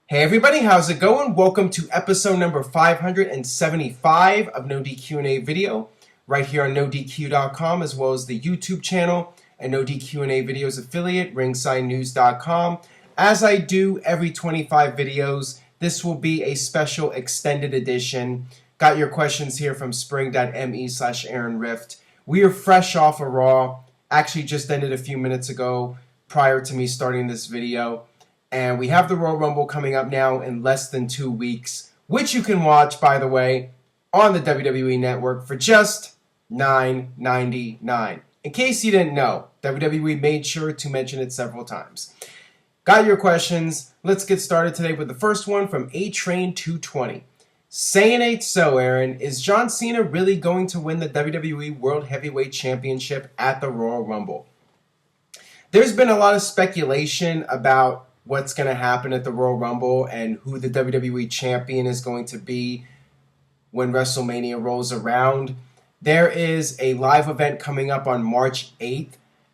Hey everybody, how's it going? Welcome to episode number 575 of NoDQ&A video, right here on NoDQ.com, as well as the YouTube channel and NoDQ&A videos affiliate, ringsidenews.com. As I do every 25 videos, this will be a special extended edition. Got your questions here from spring.me/Aaron Rift. We are fresh off of Raw, actually just ended a few minutes ago prior to me starting this video. And we have the Royal Rumble coming up now in less than 2 weeks, which you can watch, by the way, on the WWE Network for just $9.99. In case you didn't know, WWE made sure to mention it several times. Got your questions. Let's get started today with the first one from A-Train220. Saying ain't so, Aaron. Is John Cena really going to win the WWE World Heavyweight Championship at the Royal Rumble? There's been a lot of speculation about what's going to happen at the Royal Rumble and who the WWE Champion is going to be when Wrestlemania rolls around. There is a live event coming up on March 8th,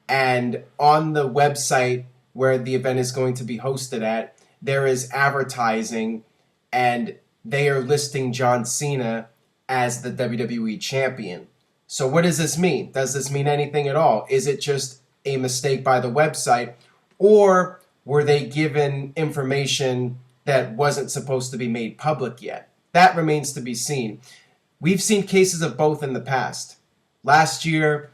and on the website where the event is going to be hosted at, there is advertising, and they are listing John Cena as the WWE Champion. So what does this mean? Does this mean anything at all? Is it just a mistake by the website, or were they given information that wasn't supposed to be made public yet? That remains to be seen. We've seen cases of both in the past. Last year,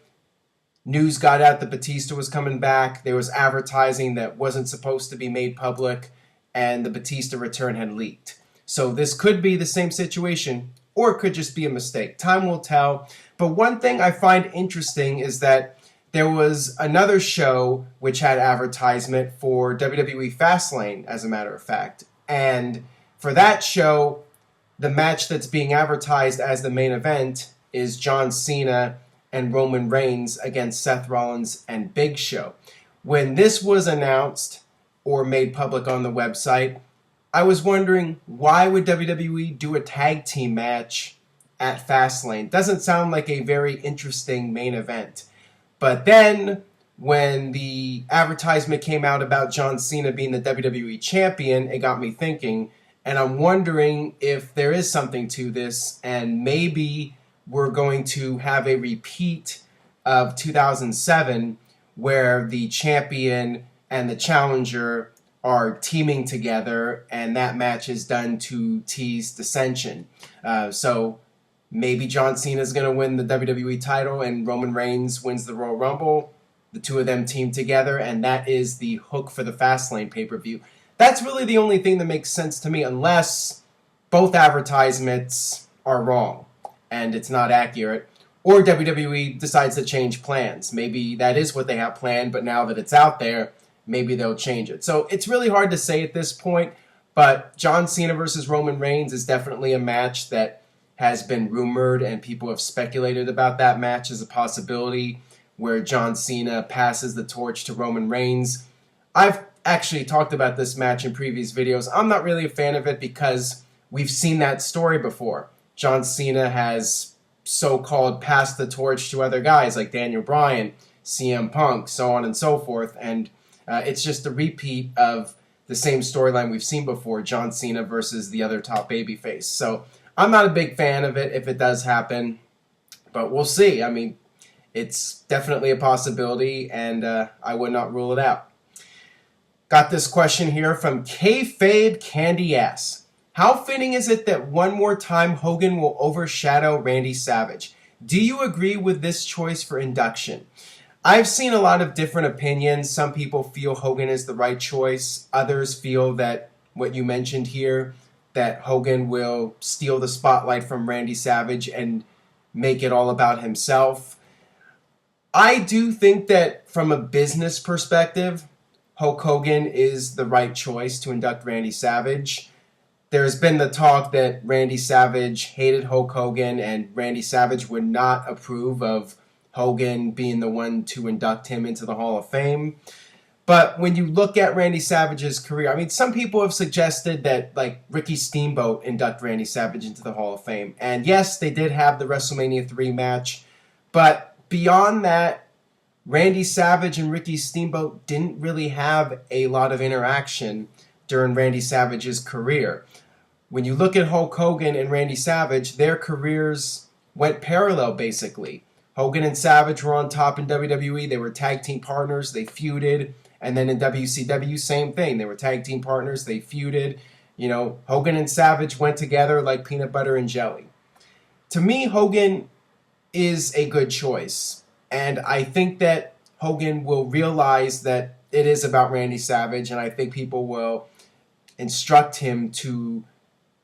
news got out that Batista was coming back. There was advertising that wasn't supposed to be made public, and the Batista return had leaked. So this could be the same situation, or it could just be a mistake. Time will tell. But one thing I find interesting is that there was another show which had advertisement for WWE Fastlane, as a matter of fact. And for that show, the match that's being advertised as the main event is John Cena and Roman Reigns against Seth Rollins and Big Show. When this was announced or made public on the website, I was wondering, why would WWE do a tag team match at Fastlane? Doesn't sound like a very interesting main event. But then, when the advertisement came out about John Cena being the WWE Champion, it got me thinking, and I'm wondering if there is something to this, and maybe we're going to have a repeat of 2007, where the champion and the challenger are teaming together, and that match is done to tease dissension. So maybe John Cena is going to win the WWE title and Roman Reigns wins the Royal Rumble. The two of them team together, and that is the hook for the Fastlane pay-per-view. That's really the only thing that makes sense to me, unless both advertisements are wrong and it's not accurate, or WWE decides to change plans. Maybe that is what they have planned, but now that it's out there, maybe they'll change it. So it's really hard to say at this point, but John Cena versus Roman Reigns is definitely a match that has been rumored, and people have speculated about that match as a possibility where John Cena passes the torch to Roman Reigns. I've actually talked about this match in previous videos. I'm not really a fan of it because we've seen that story before. John Cena has so-called passed the torch to other guys like Daniel Bryan, CM Punk, so on and so forth, and it's just a repeat of the same storyline we've seen before, John Cena versus the other top babyface. So I'm not a big fan of it if it does happen, but we'll see. I mean, it's definitely a possibility, and I would not rule it out. Got this question here from Kayfabe Candy Ass. How fitting is it that one more time Hogan will overshadow Randy Savage? Do you agree with this choice for induction? I've seen a lot of different opinions. Some people feel Hogan is the right choice. Others feel that what you mentioned here, that Hogan will steal the spotlight from Randy Savage and make it all about himself. I do think that from a business perspective, Hulk Hogan is the right choice to induct Randy Savage. There's been the talk that Randy Savage hated Hulk Hogan and Randy Savage would not approve of Hogan being the one to induct him into the Hall of Fame. But when you look at Randy Savage's career, I mean, some people have suggested that, like, Ricky Steamboat induct Randy Savage into the Hall of Fame. And yes, they did have the WrestleMania 3 match. But beyond that, Randy Savage and Ricky Steamboat didn't really have a lot of interaction. during Randy Savage's career. When you look at Hulk Hogan and Randy Savage, their careers went parallel, basically. Hogan and Savage were on top in WWE. They were tag team partners. They feuded. And then in WCW, same thing. They were tag team partners. They feuded. Hogan and Savage went together like peanut butter and jelly. To me, Hogan is a good choice. And I think that Hogan will realize that it is about Randy Savage. And I think people will instruct him to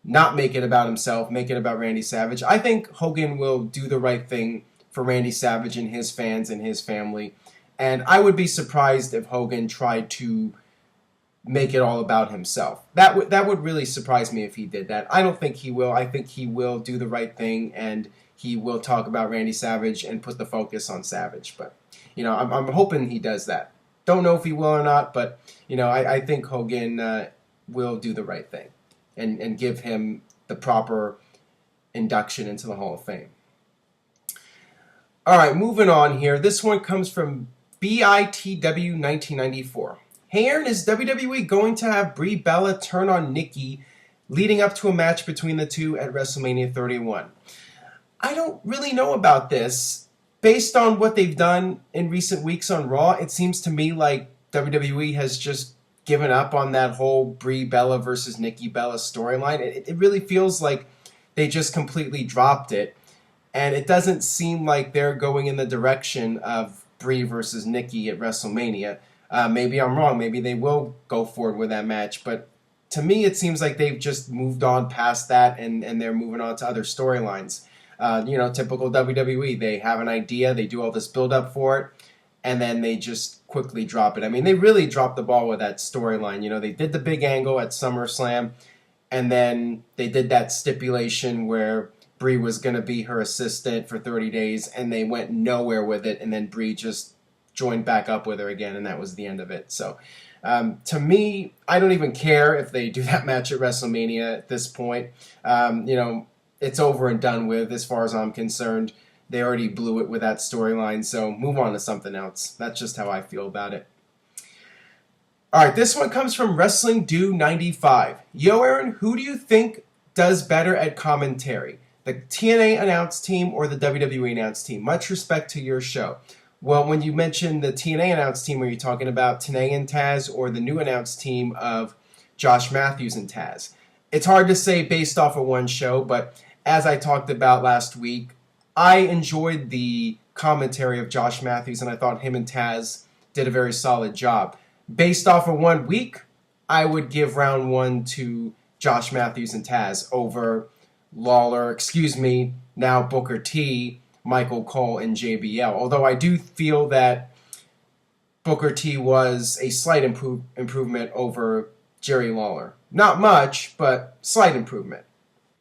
not make it about himself, make it about Randy Savage. I think Hogan will do the right thing for Randy Savage and his fans and his family. And I would be surprised if Hogan tried to make it all about himself. That would really surprise me if he did that. I don't think he will. I think he will do the right thing, and he will talk about Randy Savage and put the focus on Savage. But, I'm hoping he does that. Don't know if he will or not, but, I think Hogan will do the right thing and give him the proper induction into the Hall of Fame. All right, moving on here. This one comes from BITW1994. Hey Aaron, is WWE going to have Brie Bella turn on Nikki leading up to a match between the two at WrestleMania 31? I don't really know about this. Based on what they've done in recent weeks on Raw, it seems to me like WWE has just given up on that whole Brie Bella versus Nikki Bella storyline. It really feels like they just completely dropped it. And it doesn't seem like they're going in the direction of Brie versus Nikki at WrestleMania. Maybe I'm wrong. Maybe they will go forward with that match. But to me, it seems like they've just moved on past that and they're moving on to other storylines. Typical WWE. They have an idea. They do all this build-up for it. And then they just quickly drop it. I mean, they really dropped the ball with that storyline. They did the big angle at SummerSlam. And then they did that stipulation where Brie was going to be her assistant for 30 days, and they went nowhere with it, and then Brie just joined back up with her again, and that was the end of it. So, to me, I don't even care if they do that match at WrestleMania at this point. It's over and done with as far as I'm concerned. They already blew it with that storyline, so move on to something else. That's just how I feel about it. All right, this one comes from WrestlingDo95. Yo, Aaron, who do you think does better at commentary? The TNA announce team or the WWE announce team? Much respect to your show. Well, when you mention the TNA announce team, are you talking about Tenay and Taz or the new announce team of Josh Matthews and Taz? It's hard to say based off of one show, but as I talked about last week, I enjoyed the commentary of Josh Matthews, and I thought him and Taz did a very solid job. Based off of 1 week, I would give round one to Josh Matthews and Taz over Lawler, now Booker T, Michael Cole, and JBL. Although I do feel that Booker T was a slight improvement over Jerry Lawler. Not much, but slight improvement.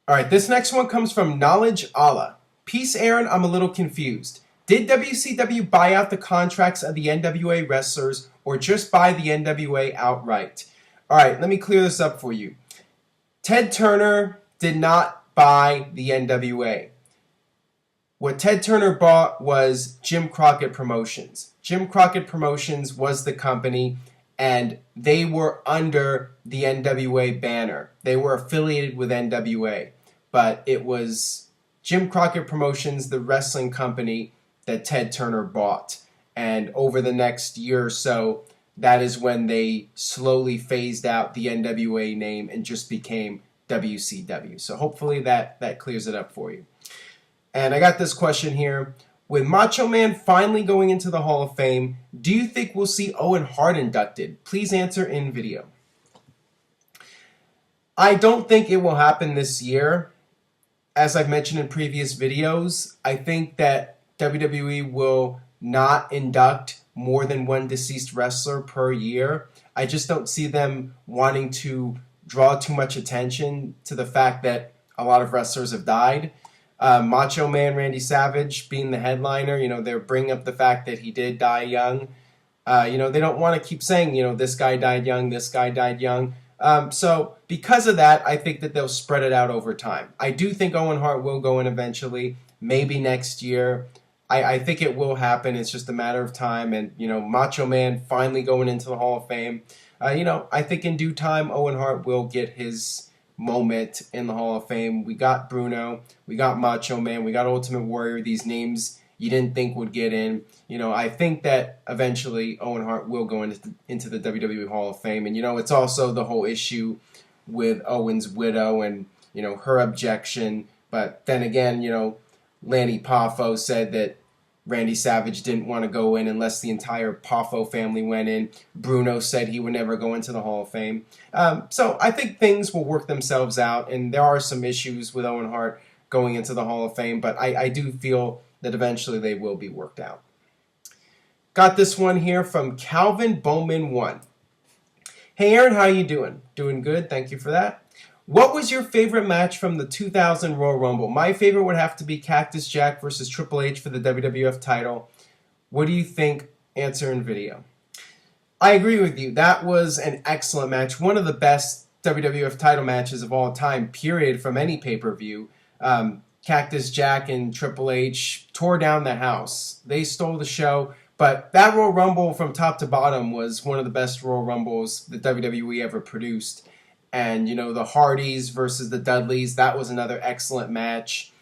All right, this next one comes from Knowledge Allah. Peace, Aaron, I'm a little confused. Did WCW buy out the contracts of the NWA wrestlers or just buy the NWA outright? All right, let me clear this up for you. Ted Turner did not buy the NWA. What Ted Turner bought was Jim Crockett Promotions. Jim Crockett Promotions was the company, and they were under the NWA banner. They were affiliated with NWA, but it was Jim Crockett Promotions, the wrestling company, that Ted Turner bought. And over the next year or so, that is when they slowly phased out the NWA name and just became WCW. So hopefully that clears it up for you. And I got this question here. With Macho Man finally going into the Hall of Fame, do you think we'll see Owen Hart inducted? Please answer in video. I don't think it will happen this year. As I've mentioned in previous videos, I think that WWE will not induct more than one deceased wrestler per year. I just don't see them wanting to draw too much attention to the fact that a lot of wrestlers have died. Macho Man Randy Savage being the headliner, they're bringing up the fact that he did die young. They don't want to keep saying, this guy died young, this guy died young. So because of that, I think that they'll spread it out over time. I do think Owen Hart will go in eventually, maybe next year. I think it will happen. It's just a matter of time. And, Macho Man finally going into the Hall of Fame. I think in due time, Owen Hart will get his moment in the Hall of Fame. We got Bruno, we got Macho Man, we got Ultimate Warrior, these names you didn't think would get in. I think that eventually Owen Hart will go into the WWE Hall of Fame. And, it's also the whole issue with Owen's widow and, her objection. But then again, Lanny Poffo said that Randy Savage didn't want to go in unless the entire Poffo family went in. Bruno said he would never go into the Hall of Fame. So I think things will work themselves out, and there are some issues with Owen Hart going into the Hall of Fame, but I do feel that eventually they will be worked out. Got this one here from Calvin Bowman 1. Hey Aaron, how you doing? Doing good, thank you for that. What was your favorite match from the 2000 Royal Rumble? My favorite would have to be Cactus Jack versus Triple H for the WWF title. What do you think? Answer in video. I agree with you. That was an excellent match. One of the best WWF title matches of all time, period, from any pay-per-view. Cactus Jack and Triple H tore down the house. They stole the show. But that Royal Rumble from top to bottom was one of the best Royal Rumbles that WWE ever produced. And, the Hardys versus the Dudleys, that was another excellent match.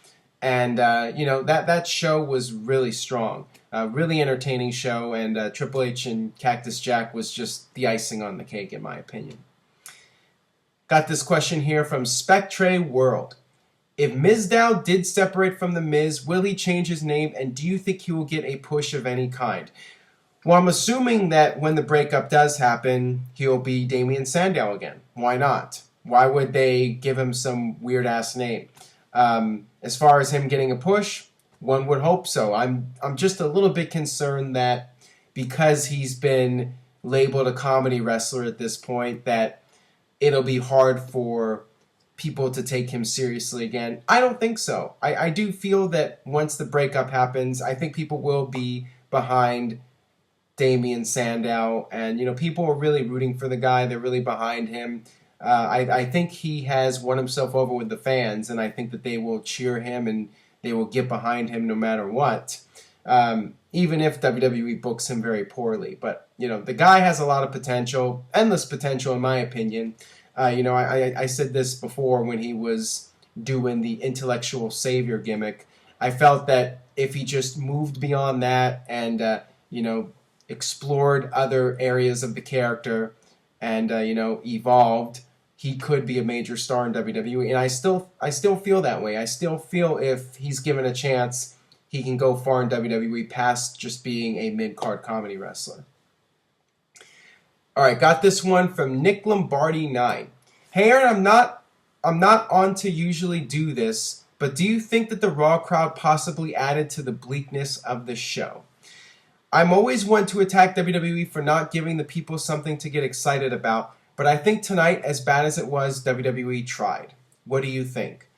And, that show was really strong. Really entertaining show. And Triple H and Cactus Jack was just the icing on the cake, in my opinion. Got this question here from Spectre World. If Mizdow did separate from The Miz, will he change his name? And do you think he will get a push of any kind? Well, I'm assuming that when the breakup does happen, he'll be Damien Sandow again. Why not? Why would they give him some weird-ass name? As far as him getting a push, one would hope so. I'm just a little bit concerned that because he's been labeled a comedy wrestler at this point, that it'll be hard for people to take him seriously again. I don't think so. I do feel that once the breakup happens, I think people will be behind Damien Sandow, and people are really rooting for the guy. They're really behind him. I think he has won himself over with the fans, and I think that they will cheer him and they will get behind him no matter what, even if WWE books him very poorly. But the guy has a lot of potential, endless potential in my opinion. I said this before when he was doing the intellectual savior gimmick. I felt that if he just moved beyond that and explored other areas of the character and evolved, he could be a major star in WWE. And I still feel that way. I still feel if he's given a chance, he can go far in WWE past just being a mid-card comedy wrestler. All right, got this one from Nick Lombardi 9. Hey Aaron, I'm not on to usually do this, but do you think that the Raw crowd possibly added to the bleakness of the show? I'm always one to attack WWE for not giving the people something to get excited about, but I think tonight, as bad as it was, WWE tried. What do you think?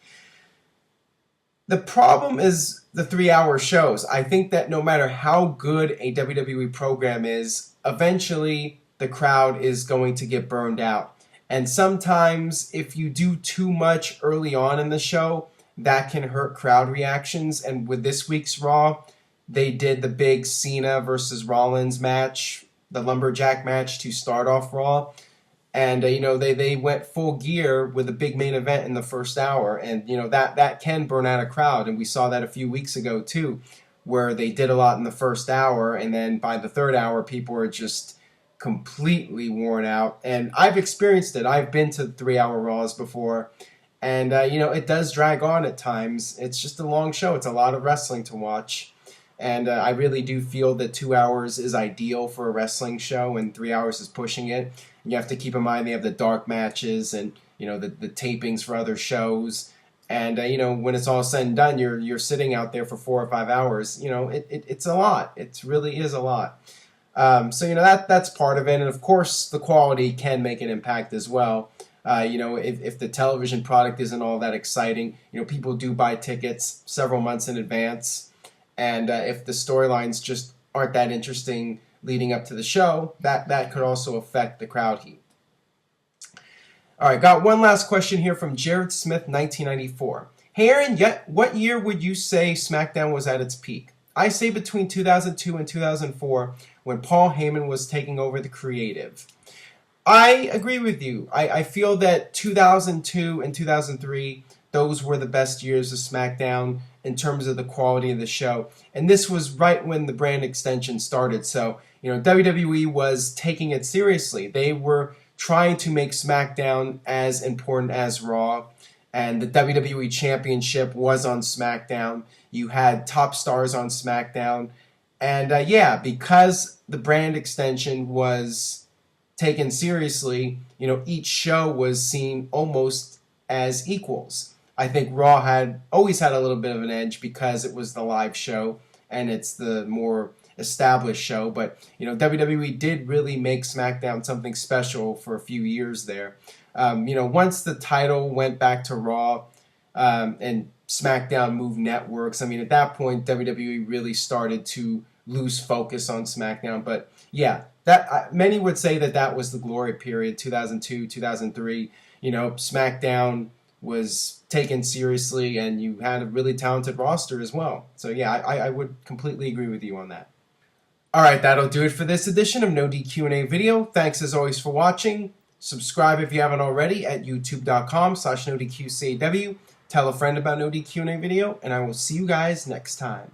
The problem is the 3-hour shows. I think that no matter how good a WWE program is, eventually the crowd is going to get burned out. And sometimes if you do too much early on in the show, that can hurt crowd reactions. And with this week's Raw, they did the big Cena versus Rollins match, the Lumberjack match to start off Raw. And, they went full gear with a big main event in the first hour. And, that can burn out a crowd. And we saw that a few weeks ago, too, where they did a lot in the first hour. And then by the third hour, people were just completely worn out. And I've experienced it. I've been to 3-hour Raws before. And, it does drag on at times. It's just a long show. It's a lot of wrestling to watch. And I really do feel that 2 hours is ideal for a wrestling show and 3 hours is pushing it. You have to keep in mind they have the dark matches and, the tapings for other shows. And, when it's all said and done, you're sitting out there for 4 or 5 hours. It's a lot. It really is a lot. So, that's part of it. And, of course, the quality can make an impact as well. If the television product isn't all that exciting, people do buy tickets several months in advance. And if the storylines just aren't that interesting leading up to the show, that could also affect the crowd heat. All right, got one last question here from Jared Smith, 1994. Hey, Aaron, what year would you say Smackdown was at its peak? I say between 2002 and 2004 when Paul Heyman was taking over the creative. I agree with you. I feel that 2002 and 2003, those were the best years of SmackDown in terms of the quality of the show. And this was right when the brand extension started. So, WWE was taking it seriously. They were trying to make SmackDown as important as Raw. And the WWE Championship was on SmackDown. You had top stars on SmackDown. And because the brand extension was taken seriously, each show was seen almost as equals. I think Raw had always had a little bit of an edge because it was the live show and it's the more established show. But WWE did really make SmackDown something special for a few years there. Once the title went back to Raw and SmackDown moved networks, at that point WWE really started to lose focus on SmackDown. But yeah, that many would say that was the glory period, 2002, 2003. SmackDown was taken seriously, and you had a really talented roster as well. So yeah, I would completely agree with you on that. All right, that'll do it for this edition of No DQ&A video. Thanks as always for watching. Subscribe if you haven't already at youtube.com/NoDQ&AV. Tell a friend about No DQ&A video, and I will see you guys next time.